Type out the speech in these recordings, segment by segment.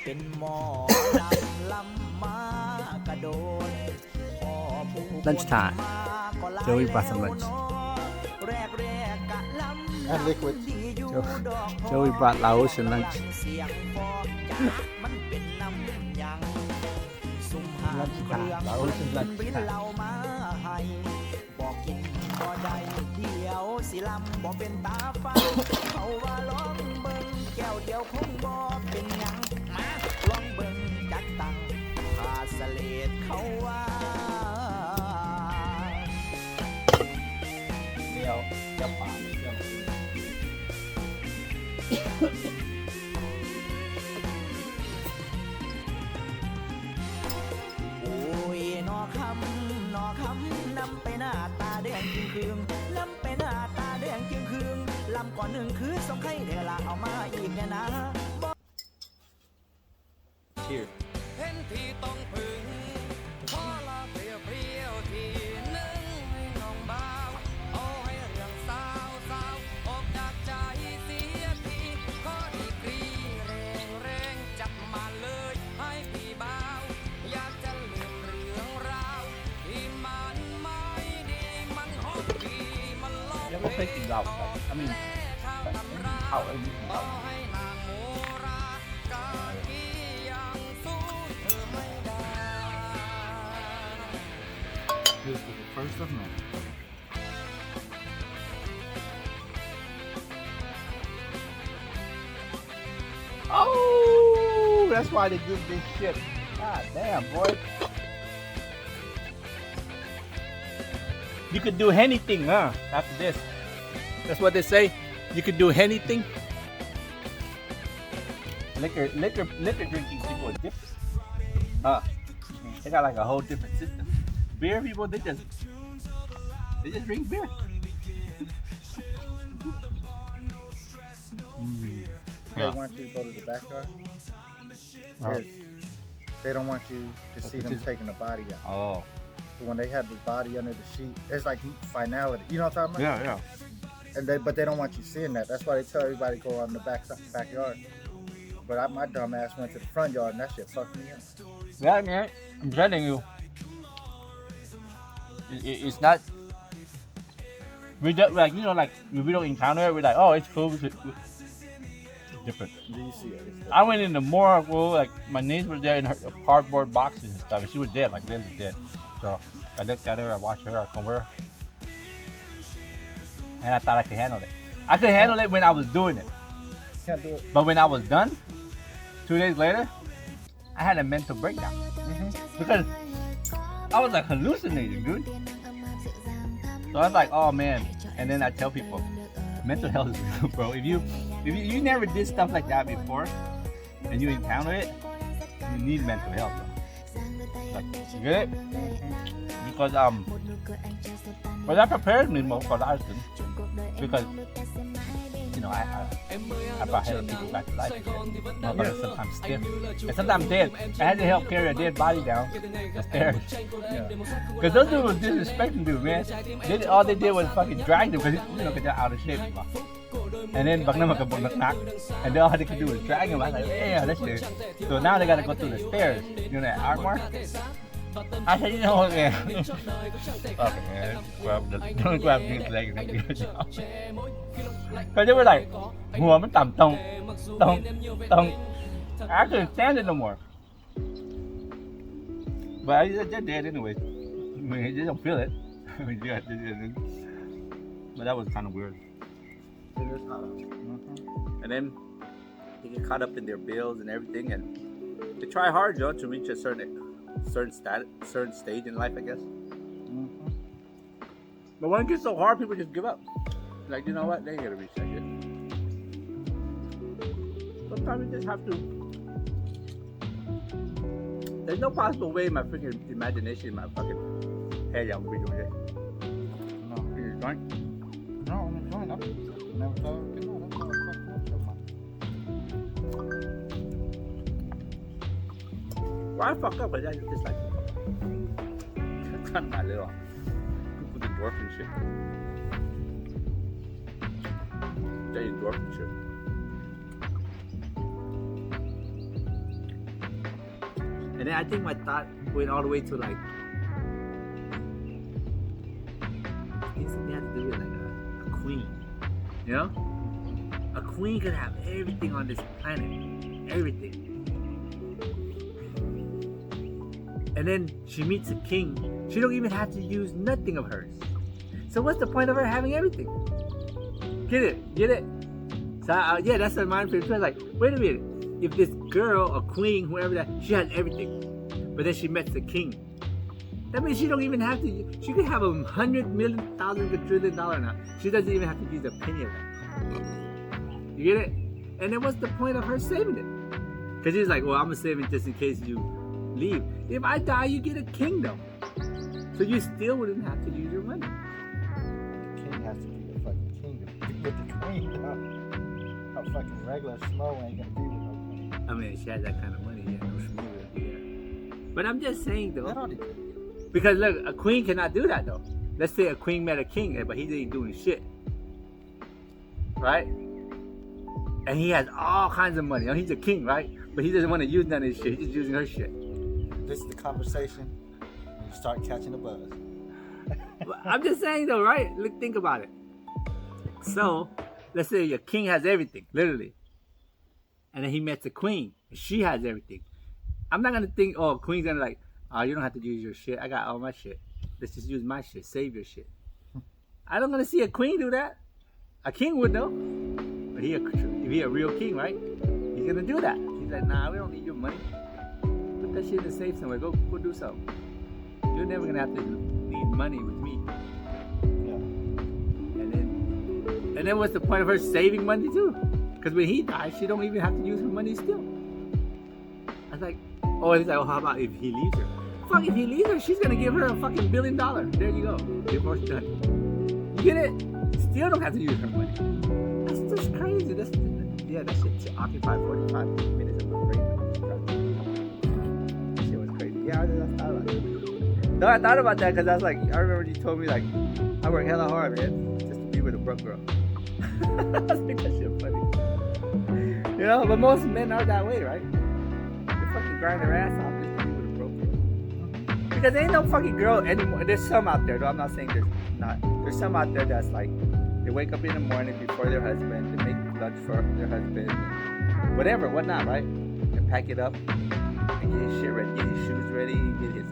เป็นหมอลำมากระโดนพอผู้ Lunchtime. มาก็หลาย Joey brought แล้ some ว lunch. เนาะแรกกะลำ And liquid. ดีอยู่ดอก Joey brought Laotian lunch. เสียงฟอกจากมันเป็นน้ำยังสุ่มหาเครื่อง Laotian บิน lunchtime. เรามาให้บอกกินบ่ได้เดียวสิลำบ่เป็นตาฟ้าเขาว่าลองเบิ่งแก้วเดียวคงบ่เป็นหยังมาลองเบิ่งจักตังพาสเลดเขาว่า เดียวจะป่าเดียว โอ้ยนอคำนำไปหน้าตาแดงจึงคืงนำไปหน้าตาแดงจึงคืงลำก่อนหนึ่งคือสองไข่เดละเอามาอีกเนี่ยนะ Cheers. เห็นที่ต้องพึ่งขอลาเปรี้ยวทีหนึ่งให้น้องบ่าวเอาให้เรื่องสาวออกจากใจเสียทีขอดีกรีแรงจับมาเลยให้พี่บ่าวอยากจะลืมเรื่องราวที่มันไม่ดีมันฮอตดีมันลบ แล้วก็เคยกินเหล้าครับI mean ข้าวไอ้นี่ของเรา ให้นางโมรากากียังสู้เธอไม่ได้ This is the first of many. Oh, that's why they give this shit. God damn, boy. You could do anything, huh? After this. That's what they say. You could do anything. Liquor drinking people are different. Huh? They got like a whole different system. Beer people, they just drink beer. They want you to go to the backyard. Oh. They don't want you to see them just- taking the body out. Oh. So when they have the body under the sheet, it's like finality. You know what I'm talking about? Yeah. But they don't want you seeing that. That's why they tell everybody to go out in the backyard. But my dumb ass went to the front yard and that shit fucked me up. Yeah, man. I'm telling you. It's not. We don't like like we don't encounter it. We're like, oh, it's cool. It's different. Do you see it? I went in the morgue. Well, like my niece was there in her cardboard boxes and stuff, and she was dead. Like Liz was dead. So I looked at her. I watched her. I covered her, and I thought I could handle it. I could handle it when I was doing it, Can't do it. but when I was done, 2 days later, I had a mental breakdown because I was like hallucinating, dude. So I was like, oh man. And then I tell people, mental health is real, bro. If you never did stuff like that before and you encounter it, you need mental health. Bro. Like, you get it? Because but that prepared me more for life, because you know I brought hella people back to life. Motherfuckers sometimes stiff and sometimes dead. I had to help carry a dead body down the stairs. Because those dudes was disrespecting dude, man. All they did was fucking drag them because they're out of shape. And then bak na magkabog and then all they could do was drag him. I was like, yeah, that's it. So now they gotta go through the stairs. You know that art mark? I said, you know what, man? Okay, man. Don't grab these legs and do a job. Because they were like, หัวมันต่ำตรง I couldn't stand it no more. But they're dead anyway. I mean, they don't feel it. I mean, yeah, but that was kind of weird. It is hot out. And then they get caught up in their bills and everything, and they try hard, Joe, to reach a certain stage in life, I guess. But when it gets so hard, people just give up. Like, you know what? They ain't gonna reach that shit. Sometimes you just have to. There's no possible way in my freaking imagination, in my fucking head, I'm be doing it. No. You joint? No, I'm enjoying it. Never thought it would be no. That's why I fucked up so much. Why I fuck up? But that's just like. It's not my little. People do endorphin shit. They endorphin shit. And then I think my thought went all the way to like, I think something had to do with like a queen, you know? A queen could have everything on this planet, everything. And then she meets a king. She don't even have to use nothing of hers. So what's the point of her having everything? Get it? Get it? So yeah, that's the mind frame. Like, wait a minute. If this girl, a queen, whoever that, she has everything, but then she met the king. That means she don't even have to. She could have $100 million, $1,000 trillion now. She doesn't even have to use a penny of that. You get it? And then what's the point of her saving it? Because he's like, well, I'm gonna save it just in case you leave. If I die, you get a kingdom. So you still wouldn't have to use your money. The king has to be the fucking kingdom. You get the queen, though. A fucking regular Schmo ain't gonna be with no queen. I mean, if she has that kind of money, yeah, no shmoo would be there. But I'm just saying That though, ought to be. because look, a queen cannot do that though. Let's say a queen met a king, but he ain't doing shit, right? And he has all kinds of money. He's a king, right? But he doesn't want to use none of his shit. He's just using her shit. This is the conversation. You start catching the buzz. I'm just saying though, right? Look, think about it. So, let's say your king has everything, literally. And then he met the queen. She has everything. I'm not gonna think, oh, queen's gonna like, oh, you don't have to use your shit. I got all my shit. Let's just use my shit. Save your shit. I don't gonna see a queen do that. A king would though. But if he a real king, right? He's gonna do that. He's like, nah, we don't need your money. Put that shit in the safe somewhere. Go do something. You're never gonna have to need money with me. Yeah. And then what's the point of her saving money too? Because when he dies, she don't even have to use her money still. I was like, oh, he's like, oh, how about if he leaves her? Fuck, if he leaves her, she's gonna give her a fucking $1 billion. There you go. Divorce done. You get it? Still don't have to use her money. That's just crazy. That shit occupied 45 minutes of my brain. That shit was crazy. Yeah, I thought about it. No, I thought about that because I was like, I remember you told me like, I work hella hard, man, just to be with a broke girl. I was like, that shit funny. You know, but most men are that way, right? They fucking grind their ass off just to be with a broke girl. Because there ain't no fucking girl anymore. There's some out there, though. I'm not saying there's not. There's some out there that's like, they wake up in the morning before their husband, they make lunch for their husband, and whatever, whatnot, right? And pack it up and get his shit ready, get his shoes ready, get his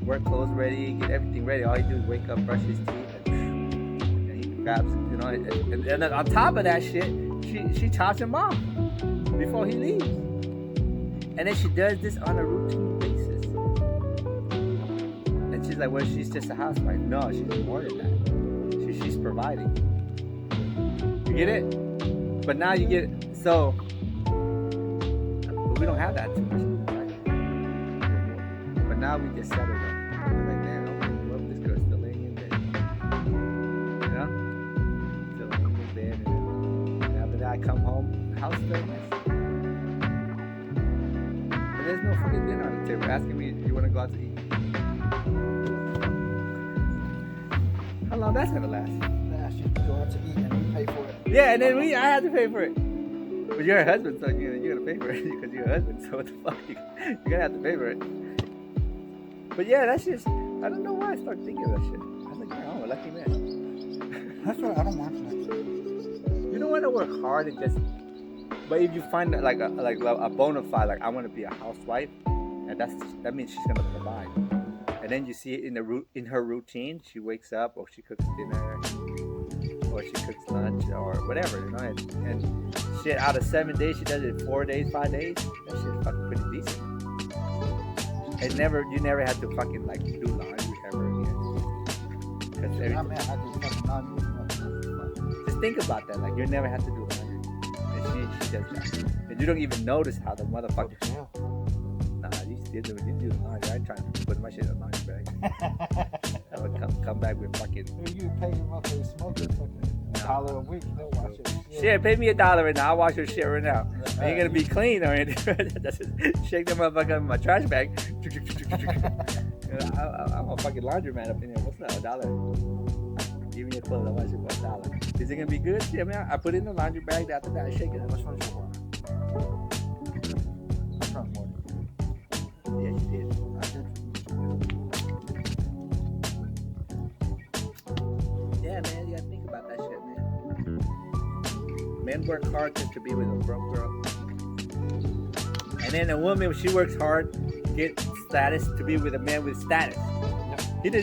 work clothes ready, get everything ready. All he do is wake up, brush his teeth, and he grabs, you know, and then on top of that shit, she chops him off before he leaves. And then she does this on a routine basis. And she's like, well, she's just a housewife. No, she's more than that. She's providing. You get it? But now you get it. So, but we don't have that too much. Right? But now we get settled up. We're like, man, okay, well, this girl's still laying in bed. You know? Still laying in bed. And after that, I come home, the house is still nice. But there's no fucking dinner on the table. Asking me if you want to go out to eat. How long that's gonna last? Ask you to go out to eat and you pay for it. Yeah, and then I had to pay for it. But you're her husband, so you're gonna pay for it because you're a husband. So what the fuck? You're gonna have to pay for it. But yeah, that's just, I don't know why I started thinking of that shit. I was like, man, I'm a lucky man. That's what I don't want that. You don't want to work hard and just. But if you find that like a bona fide, like I want to be a housewife, and that means she's gonna provide. And then you see it in her routine. She wakes up, or she cooks dinner, or she cooks lunch, or whatever, you know. And shit, out of 7 days, she does it 4 days, 5 days. That shit's fucking pretty decent. And you never have to fucking like do laundry ever again. Cause I mean, I do fucking laundry. just think about that. Like you never have to do laundry, and she does that. And you don't even notice how the motherfucker. Yeah. Nah, you do the laundry. I ain't trying to put my shit in a laundry bag. I would come back with fucking. You pay them up for smoking fucking $1 a week. They'll wash it. Shit, pay me $1 right now. I'll wash your shit right now. I ain't gonna be clean or anything. Just shake that motherfucker in my trash bag. I'm a fucking laundromat up in here. What's that? $1. Give me a clothes. I wash it for $1. Is it gonna be good? Yeah, man. I put it in the laundry bag. After that, I shake it. Which one's your one? I'm trying more. Yeah, men work hard just to be with a broke girl. And then a woman, she works hard, get status to be with a man with status.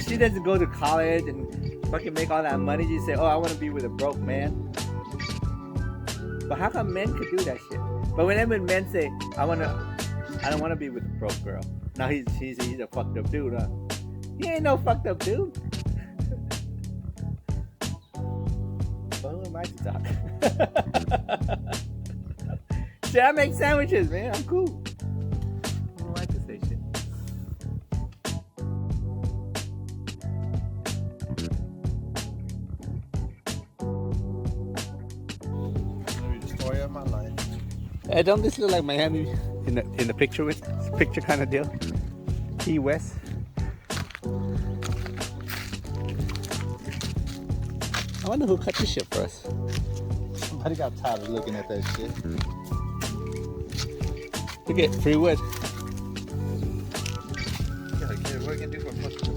She doesn't go to college and fucking make all that money. She say, oh, I want to be with a broke man. But how come men could do that shit? But whenever men say, I don't want to be with a broke girl. Now he's a fucked up dude, huh? He ain't no fucked up dude. But who am I to talk? Shit, I make sandwiches, man. I'm cool. Who am I to say shit? Maybe the story of my life. Hey, don't this look like Miami in the picture kind of deal? Key West. I wonder who cut this shit for us. Somebody got tired of looking at that shit. Look at free wood. Yeah, kid, what are you gonna do for a fucking